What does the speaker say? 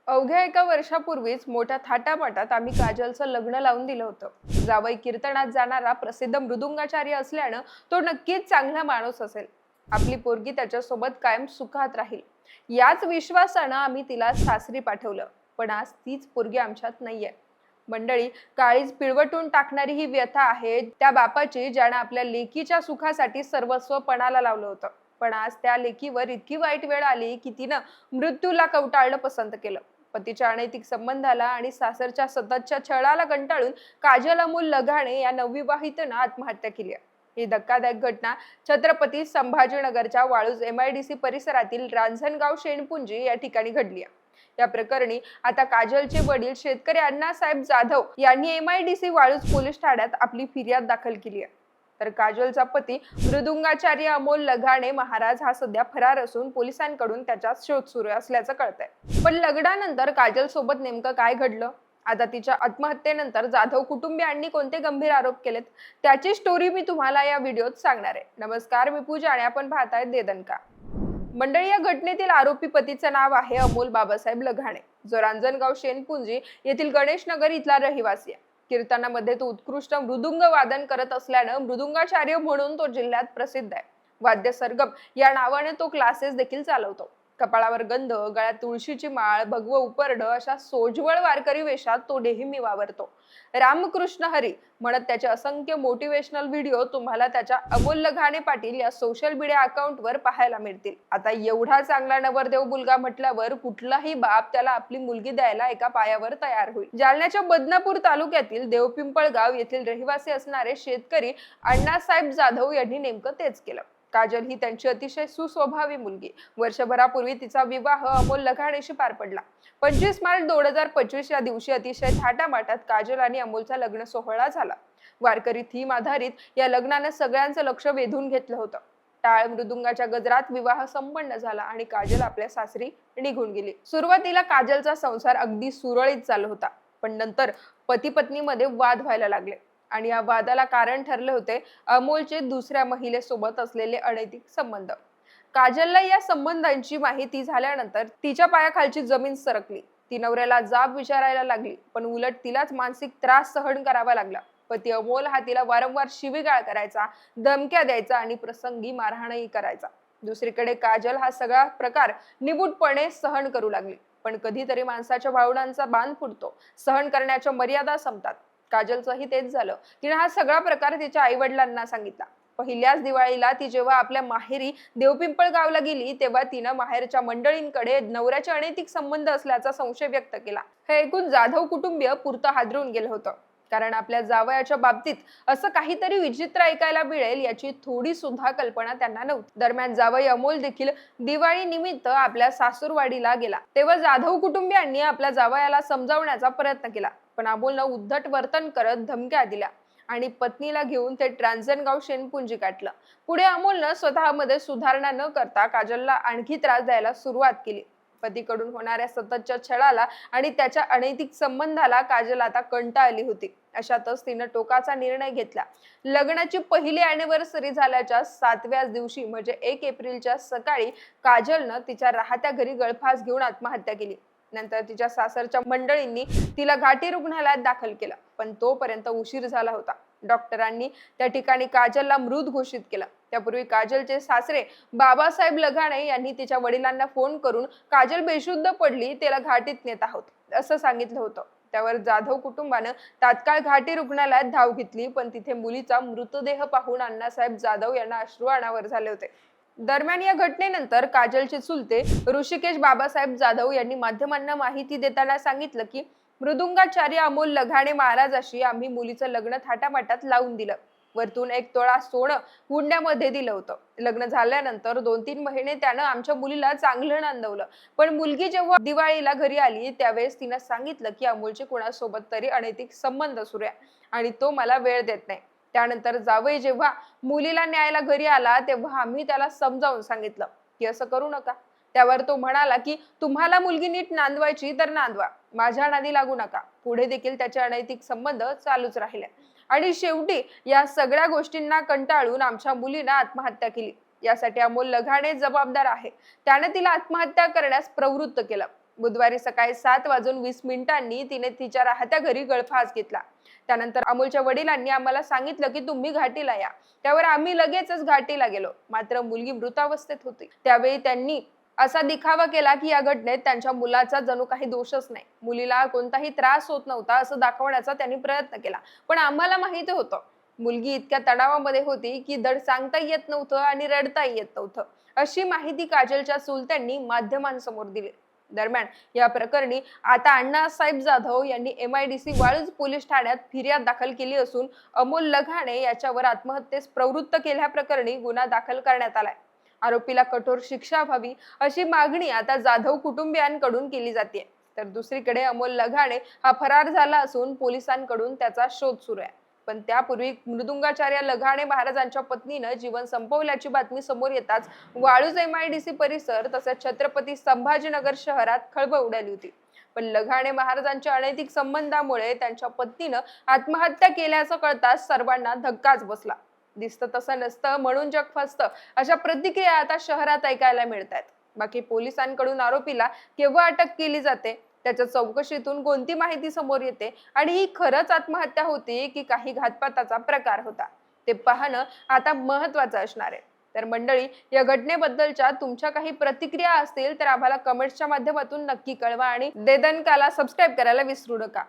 अवघ्या एका वर्षापूर्वीच मोठ्या थाटामाटात आम्ही काजलचं लग्न लावून दिलं होतं। जावई कीर्तनात जाणारा प्रसिद्ध मृदुंगाचार्य असल्यानं तो नक्कीच चांगला माणूस असेल। आपली पोरगी त्याच्यासोबत कायम सुखात राहील याच विश्वासानं आम्ही तिला सासरी पाठवलं। पण आज तीच पोरगी आमच्यात नाहीये। मंडळी, काळीज पिळवटून टाकणारी ही व्यथा आहे त्या बापाची ज्यानं आपल्या लेकीच्या सुखासाठी सर्वस्व पणाला लावलं होतं। पण आज त्या लेकीवर इतकी वाईट वेळ आली की तिनं मृत्यूला कवटाळणं पसंत केलं। पतीच्या अनैतिक संबंधाला आणि सासरच्या सततच्या छळाला कंटाळून काजल अमोल लगाणे या नवविवाहितेनं आत्महत्या केली आहे। ही धक्कादायक घटना छत्रपती संभाजीनगरच्या वाळूज MIDC परिसरातील रांजणगाव शेणपुंजी या ठिकाणी घडली आहे। या प्रकरणी आता काजलचे वडील शेतकरी अण्णासाहेब जाधव यांनी MIDC वाळूज पोलीस ठाण्यात आपली फिर्याद दाखल केली आहे। तर काजलचा पती मृदुंगाचार्य अमोल लगाणे महाराज हा सध्या फरार असून पोलिसांकडून त्याचा शोध सुरू असल्याचं कळतंय। पण लग्नानंतर काजल सोबत नेमकं काय घडलं, आता तिच्या आत्महत्येनंतर जाधव कुटुंबियांनी कोणते गंभीर आरोप केलेत, त्याची स्टोरी मी तुम्हाला या व्हिडिओत सांगणार आहे। नमस्कार, मी पूजा आणि आपण पाहताय देदनका। मंडळी, या घटनेतील आरोपी पतीचं नाव आहे अमोल बाबासाहेब लगाणे, जो रांजणगाव शेणपुंजी येथील गणेश नगर इथला रहिवासी आहे। कीर्तनामध्ये तो उत्कृष्ट मृदुंग वादन करत असल्यानं मृदुंगाचार्य म्हणून तो जिल्ह्यात प्रसिद्ध आहे। वाद्य सरगम या नावाने तो क्लासेस देखील चालवतो। कपाळावर गंध, गळ्यात तुळशीची माळ, भगवं उपरडं अशा सोज्वळ वारकरी वेशात तो नेहमी वावरतो। रामकृष्ण हरी म्हणत त्याचे असंख्य मोटिवेशनल व्हिडिओ तुम्हाला त्याच्या अमोल लगाणे पाटील या सोशल मीडिया अकाउंटवर पाहायला मिळतील। आता एवढा चांगला नवरदेव मुलगा म्हटल्यावर कुठलाही बाप त्याला आपली मुलगी द्यायला एका पायावर तयार होईल। जालन्याच्या बदनापूर तालुक्यातील देवपिंपळगाव येथील रहिवासी असणारे शेतकरी अण्णासाहेब जाधव यांनी नेमकं तेच केलं। काजल ही त्यांची अतिशय सुस्वभावी मुलगी। वर्षभरापूर्वी तिचा विवाह अमोल लगाणेशी पार पडला। 25 मार्च 2025 या दिवशी अतिशय थाटामाटात काजल आणि अमोलचा लग्न सोहळा झाला। वारकरी थीम आधारित या लग्नाने सगळ्यांचं लक्ष वेधून घेतलं होतं। टाळ मृदुंगाच्या गजरात विवाह संपन्न झाला आणि काजल आपल्या सासरी निघून गेली। सुरुवातीला काजलचा संसार अगदी सुरळीत चालू होता, पण नंतर पती पत्नीमध्ये वाद व्हायला लागले आणि या वादाला कारण ठरले होते अमोलचे दुसऱ्या महिलेसोबत असलेले अनैतिक संबंध। काजलला या संबंधांची माहिती झाल्यानंतर तिच्या पायाखालची जमीन सरकली। ती नवऱ्याला जाब विचारायला लागली, पण उलट तिलाच मानसिक त्रास सहन करावा लागला। पती अमोल हा तिला वारंवार शिवीगाळ करायचा, धमक्या द्यायचा आणि प्रसंगी मारहाणही करायचा। दुसरीकडे काजल हा सगळा प्रकार निमूटपणे सहन करू लागली, पण कधीतरी माणसाच्या भावनांचा बांध फुटतो, सहन करण्याच्या मर्यादा संपतात। काजलचंही तेच झालं। तिने हा सगळा प्रकार तिच्या आई वडिलांना सांगितला। पहिल्याच दिवाळीला ती जेव्हा आपल्या माहेरी देवपिंपळ गावला गेली तेव्हा तिनं माहेरच्या मंडळींकडे नवऱ्याचे अनैतिक संबंध असल्याचा संशय व्यक्त केला। हे ऐकून जाधव कुटुंबीय पुरतं हादरून गेलं होतं, कारण आपल्या जावयाच्या बाबतीत असं काहीतरी विचित्र ऐकायला मिळेल याची थोडी सुद्धा कल्पना त्यांना नव्हती। दरम्यान जावई अमोल देखील दिवाळी निमित्त आपल्या सासूरवाडीला गेला, तेव्हा जाधव कुटुंबियांनी आपल्या जावयाला समजावण्याचा प्रयत्न केला, पण अमोलनं उद्धट वर्तन करत धमक्या दिल्या आणि पत्नीला घेऊन ते रांजणगाव शेणपुंजी गाठलं। पुढे अमोलनं स्वतःमध्ये सुधारणा न करता काजलला आणखी त्रास द्यायला सुरुवात केली। पतीकडून होणाऱ्या सततच्या छळाला आणि त्याच्या अनैतिक संबंधाला काजल आता कंटाळली होती। अशातच तिनं टोकाचा निर्णय घेतला। लग्नाची पहिली अॅनिव्हर्सरी झाल्याच्या 7व्याच दिवशी म्हणजे 1 एप्रिलच्या सकाळी काजलनं तिच्या राहत्या घरी गळफास घेऊन आत्महत्या केली। नंतर तिच्या सासरच्या मंडळींनी तिला घाटी रुग्णालयात दाखल केलं, पण तोपर्यंत उशीर झाला होता। डॉक्टरांनी त्या ठिकाणी काजलला मृत घोषित केलं। त्यापूर्वी काजलचे सासरे बाबासाहेब लगाणे यांनी तिच्या वडिलांना फोन करून काजल बेशुद्ध पडली, तिला घाटीत नेत आहोत असं सांगितलं होतं। त्यावर जाधव कुटुंबानं तात्काळ घाटी रुग्णालयात धाव घेतली, पण तिथे मुलीचा मृतदेह पाहून अण्णासाहेब जाधव यांना अश्रू अनावर झाले होते। दरम्यान या घटनेनंतर काजलचे चुलते ऋषिकेश बाबासाहेब जाधव यांनी माध्यमांना माहिती देताना सांगितलं की मृदुंगाचार्य अमोल लगाणे महाराजाशी आम्ही मुलीचं लग्न थाटामाटात लावून दिलं। वरतून 1 तोळा सोनं हुंड्यामध्ये दिलं होतं। लग्न झाल्यानंतर 2-3 महिने त्यानं आमच्या मुलीला चांगलं नांदवलं, पण मुलगी जेव्हा दिवाळीला घरी आली त्यावेळेस तिनं सांगितलं की अमोलचे कोणासोबत तरी अनैतिक संबंध सुरू आहे आणि तो मला वेळ देत नाही। त्यानंतर जावई जेव्हा मुलीला न्यायला घरी आला तेव्हा आम्ही त्याला समजावून सांगितलं की असं करू नका। त्यावर तो म्हणाला की तुम्हाला मुलगी नीट नांदवायची तर नांदवा, माझ्या नादी लागू नका। पुढे देखील त्याचे अनैतिक संबंध चालूच राहिले आणि शेवटी या सगळ्या गोष्टींना कंटाळून आमच्या मुलीने आत्महत्या केली। यासाठी अमोल लगाणे जबाबदार आहे। त्याने तिला आत्महत्या करण्यास प्रवृत्त केलं। बुधवारी सकाळी 7:20 तिने तिच्या राहत्या घरी गळफास घेतला. त्यानंतर अमोलच्या वडिलांनी आम्हाला सांगितलं की तुम्ही घाटीला या. त्यावर आम्ही लगेचच घाटीला गेलो. मात्र मुलगी मृतावस्थेत होती. त्यावेळी त्यांनी असा दिखावा केला की या घटनेत त्यांच्या मुलाचा जणू काही दोषच नाही, मुलीला कोणताही त्रास होत नव्हता असं दाखवण्याचा त्यांनी प्रयत्न केला. पण आम्हाला माहिती होतं मुलगी इतक्या तणावामध्ये होती की धड सांगता येत नव्हतं आणि रडताही येत नव्हतं. अशी माहिती काजलच्या चुलत्यांनी माध्यमांसमोर दिली. दरम्यान या प्रकरणी आता अण्णासाहेब जाधव यांनी MIDC वाळूज पोलीस ठाण्यात फिर्याद दाखल केली असून अमोल लघाणे याच्यावर आत्महत्येस प्रवृत्त केल्याप्रकरणी गुन्हा दाखल करण्यात आलाय. आरोपीला कठोर शिक्षा व्हावी अशी मागणी आता जाधव कुटुंबियांकडून केली जाते. तर दुसरीकडे अमोल लघाणे हा फरार झाला असून पोलिसांकडून त्याचा शोध सुरू आहे. पण त्यापूर्वी मृदुंगाचार्य लघाणे महाराजांच्या पत्नीनं जीवन संपवल्याची बातमी समोर येताच वाळूज MIDC परिसर तसेच छत्रपती संभाजीनगर शहरात खळबळ उडाली होती. पण लघाणे महाराजांच्या अनैतिक संबंधामुळे त्यांच्या पत्नीनं आत्महत्या केल्याचं कळताच सर्वांना धक्काच बसला. दिसतं तसं नसतं म्हणून जग फसतं, अशा प्रतिक्रिया आता शहरात ऐकायला मिळतात. बाकी पोलिसांकडून आरोपीला केव्हा अटक केली जाते, त्याच्या चौकशीतून कोणती माहिती समोर येते आणि ही खरंच आत्महत्या होती की काही घातपाताचा प्रकार होता, ते पाहणं आता महत्वाचं असणार आहे. तर मंडळी, या घटनेबद्दलच्या तुमच्या काही प्रतिक्रिया असतील तर आम्हाला कमेंट्सच्या माध्यमातून नक्की कळवा आणि दे दणकाला सबस्क्राईब करायला विसरू नका.